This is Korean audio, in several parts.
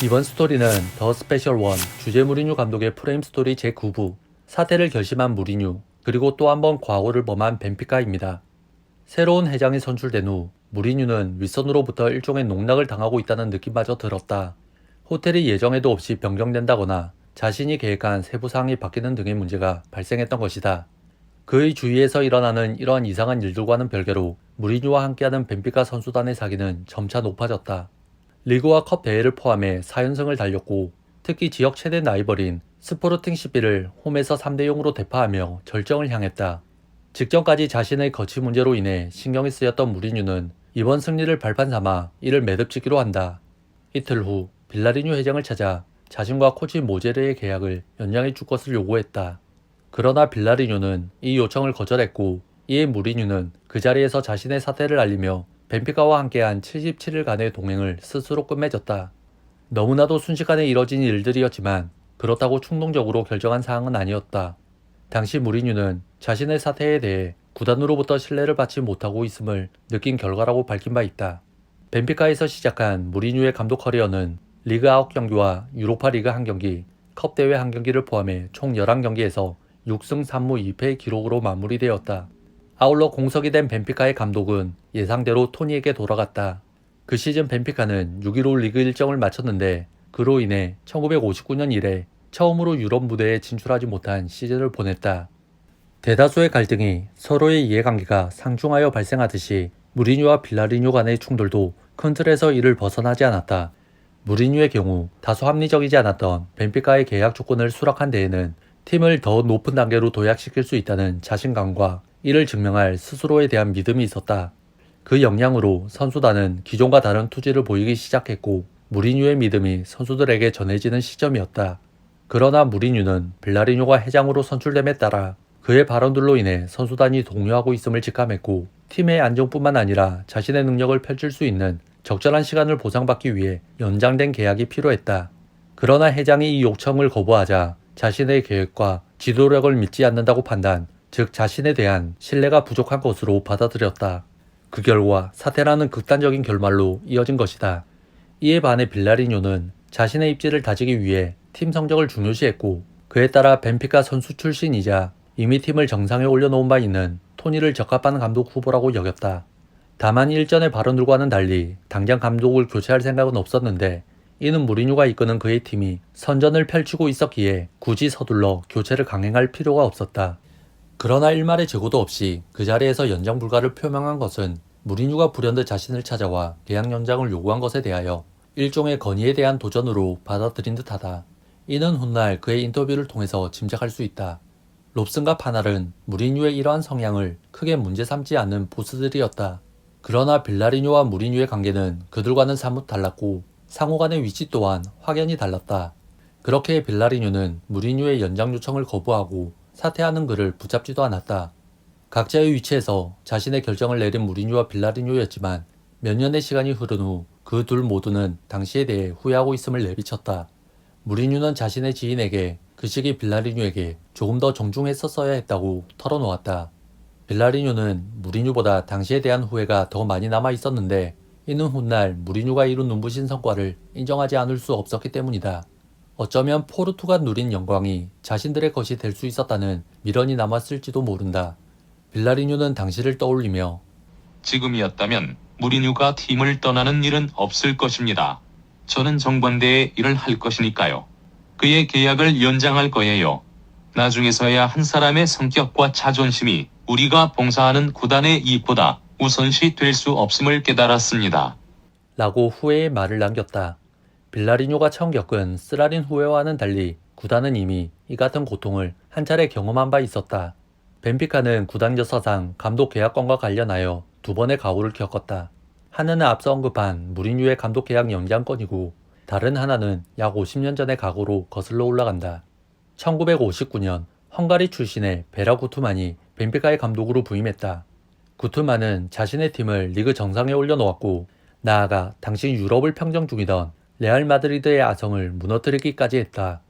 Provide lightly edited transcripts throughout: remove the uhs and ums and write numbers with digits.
이번 스토리는 더 스페셜 원 주제 무리뉴 감독의 프레임 스토리 제9부 사퇴를 결심한 무리뉴 그리고 또 한 번 과오를 범한 벤피카입니다. 새로운 회장이 선출된 후 무리뉴는 윗선으로부터 일종의 농락을 당하고 있다는 느낌마저 들었다. 호텔이 예정에도 없이 변경된다거나 자신이 계획한 세부 사항이 바뀌는 등의 문제가 발생했던 것이다. 그의 주위에서 일어나는 이러한 이상한 일들과는 별개로 무리뉴와 함께하는 벤피카 선수단의 사기는 점차 높아졌다. 리그와 컵 대회를 포함해 4연승을 달렸고 특히 지역 최대 라이벌인 스포르팅 CB를 홈에서 3대0으로 대파하며 절정을 향했다. 직전까지 자신의 거취 문제로 인해 신경이 쓰였던 무리뉴는 이번 승리를 발판 삼아 이를 매듭짓기로 한다. 이틀 후 빌라리뉴 회장을 찾아 자신과 코치 모제르의 계약을 연장해 줄 것을 요구했다. 그러나 빌라리뉴는 이 요청을 거절했고 이에 무리뉴는 그 자리에서 자신의 사퇴를 알리며 벤피카와 함께한 77일간의 동행을 스스로 끝맺었다. 너무나도 순식간에 이뤄진 일들이었지만 그렇다고 충동적으로 결정한 사항은 아니었다. 당시 무리뉴는 자신의 사퇴에 대해 구단으로부터 신뢰를 받지 못하고 있음을 느낀 결과라고 밝힌 바 있다. 벤피카에서 시작한 무리뉴의 감독 커리어는 리그 9경기와 유로파 리그 1경기, 컵 대회 1경기를 포함해 총 11경기에서 6승 3무 2패의 기록으로 마무리되었다. 아울러 공석이 된 벤피카의 감독은 예상대로 토니에게 돌아갔다. 그 시즌 벤피카는 6위로 리그 일정을 마쳤는데 그로 인해 1959년 이래 처음으로 유럽 무대에 진출하지 못한 시즌을 보냈다. 대다수의 갈등이 서로의 이해관계가 상중하여 발생하듯이 무리뉴와 빌라리뉴 간의 충돌도 큰 틀에서 이를 벗어나지 않았다. 무리뉴의 경우 다소 합리적이지 않았던 벤피카의 계약 조건을 수락한 데에는 팀을 더 높은 단계로 도약시킬 수 있다는 자신감과 이를 증명할 스스로에 대한 믿음이 있었다. 그 역량으로 선수단은 기존과 다른 투지를 보이기 시작했고 무리뉴의 믿음이 선수들에게 전해지는 시점이었다. 그러나 무리뉴는 빌라리뉴가 회장으로 선출됨에 따라 그의 발언들로 인해 선수단이 동요하고 있음을 직감했고 팀의 안정뿐만 아니라 자신의 능력을 펼칠 수 있는 적절한 시간을 보상받기 위해 연장된 계약이 필요했다. 그러나 회장이 이 요청을 거부하자 자신의 계획과 지도력을 믿지 않는다고 판단, 즉 자신에 대한 신뢰가 부족한 것으로 받아들였다. 그 결과 사퇴라는 극단적인 결말로 이어진 것이다. 이에 반해 빌라리뉴는 자신의 입지를 다지기 위해 팀 성적을 중요시했고 그에 따라 벤피카 선수 출신이자 이미 팀을 정상에 올려놓은 바 있는 토니를 적합한 감독 후보라고 여겼다. 다만 일전의 발언들과는 달리 당장 감독을 교체할 생각은 없었는데 이는 무리뉴가 이끄는 그의 팀이 선전을 펼치고 있었기에 굳이 서둘러 교체를 강행할 필요가 없었다. 그러나 일말의 재고도 없이 그 자리에서 연장 불가를 표명한 것은 무리뉴가 불현듯 자신을 찾아와 계약 연장을 요구한 것에 대하여 일종의 건의에 대한 도전으로 받아들인 듯하다. 이는 훗날 그의 인터뷰를 통해서 짐작할 수 있다. 롭슨과 파날은 무리뉴의 이러한 성향을 크게 문제 삼지 않는 보스들이었다. 그러나 빌라리뉴와 무리뉴의 관계는 그들과는 사뭇 달랐고 상호 간의 위치 또한 확연히 달랐다. 그렇게 빌라리뉴는 무리뉴의 연장 요청을 거부하고 사퇴하는 그를 붙잡지도 않았다. 각자의 위치에서 자신의 결정을 내린 무리뉴와 빌라리뉴였지만 몇 년의 시간이 흐른 후 그 둘 모두는 당시에 대해 후회하고 있음을 내비쳤다. 무리뉴는 자신의 지인에게 그 시기 빌라리뉴에게 조금 더 정중했었어야 했다고 털어놓았다. 빌라리뉴는 무리뉴보다 당시에 대한 후회가 더 많이 남아 있었는데 이는 훗날 무리뉴가 이룬 눈부신 성과를 인정하지 않을 수 없었기 때문이다. 어쩌면 포르투가 누린 영광이 자신들의 것이 될 수 있었다는 미련이 남았을지도 모른다. 빌라리뉴는 당시를 떠올리며 지금이었다면 무리뉴가 팀을 떠나는 일은 없을 것입니다. 저는 정반대의 일을 할 것이니까요. 그의 계약을 연장할 거예요. 나중에서야 한 사람의 성격과 자존심이 우리가 봉사하는 구단의 이익보다 우선시 될 수 없음을 깨달았습니다. 라고 후회의 말을 남겼다. 빌라리뉴가 처음 겪은 쓰라린 후회와는 달리 구단은 이미 이 같은 고통을 한 차례 경험한 바 있었다. 벤피카는 구단 역사상 감독 계약권과 관련하여 두 번의 가오를 겪었다. 하나는 앞서 언급한 무리뉴의 감독 계약 연장권이고 다른 하나는 약 50년 전의 가오로 거슬러 올라간다. 1959년 헝가리 출신의 베라 구투만이 벤피카의 감독으로 부임했다. 구투만은 자신의 팀을 리그 정상에 올려놓았고 나아가 당시 유럽을 평정 중이던 레알 마드리드의 아성을 무너뜨리기까지 했다.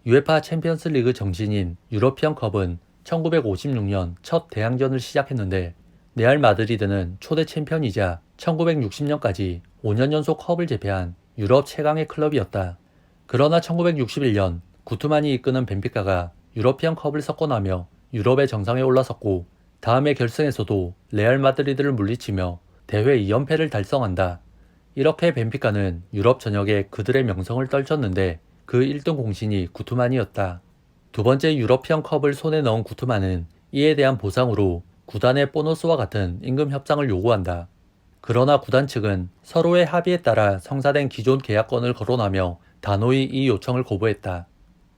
UEFA 챔피언스 리그 정신인 유러피언 컵은 1956년 첫 대항전을 시작했는데 레알 마드리드는 초대 챔피언이자 1960년까지 5년 연속 컵을 제패한 유럽 최강의 클럽이었다. 그러나 1961년 구투만이 이끄는 벤피카가 유러피언 컵을 석고 나며 유럽의 정상에 올라섰고 다음해 결승에서도 레알 마드리드를 물리치며 대회 2연패를 달성한다. 이렇게 벤피카는 유럽 전역에 그들의 명성을 떨쳤는데 그 1등 공신이 구투만이었다. 두 번째 유러피언 컵을 손에 넣은 구투만은 이에 대한 보상으로 구단의 보너스와 같은 임금 협상을 요구한다. 그러나 구단 측은 서로의 합의에 따라 성사된 기존 계약권을 거론하며 단호히 이 요청을 거부했다.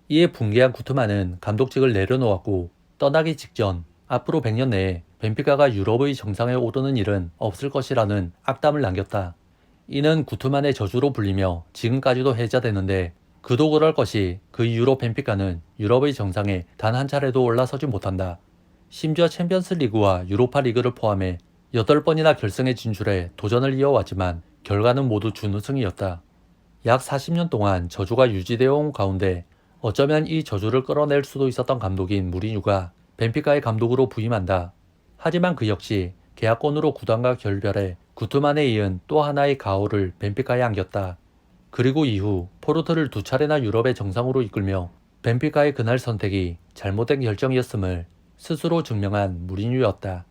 이에 붕괴한 구투만은 감독직을 내려놓았고 떠나기 직전 앞으로 100년 내에 벤피카가 유럽의 정상에 오르는 일은 없을 것이라는 악담을 남겼다. 이는 구투만의 저주로 불리며 지금까지도 해자되는데 그도 그럴 것이 그 이후로 벤피카는 유럽의 정상에 단 한 차례도 올라서지 못한다. 심지어 챔피언스 리그와 유로파 리그를 포함해 8번이나 결승에 진출해 도전을 이어왔지만 결과는 모두 준우승이었다. 약 40년 동안 저주가 유지되어 온 가운데 어쩌면 이 저주를 끌어낼 수도 있었던 감독인 무리뉴가 벤피카의 감독으로 부임한다. 하지만 그 역시 계약권으로 구단과 결별해 구투만에 이은 또 하나의 가오를 벤피카에 안겼다. 그리고 이후 포르투를 2차례나 유럽의 정상으로 이끌며 벤피카의 그날 선택이 잘못된 결정이었음을 스스로 증명한 무리뉴였다.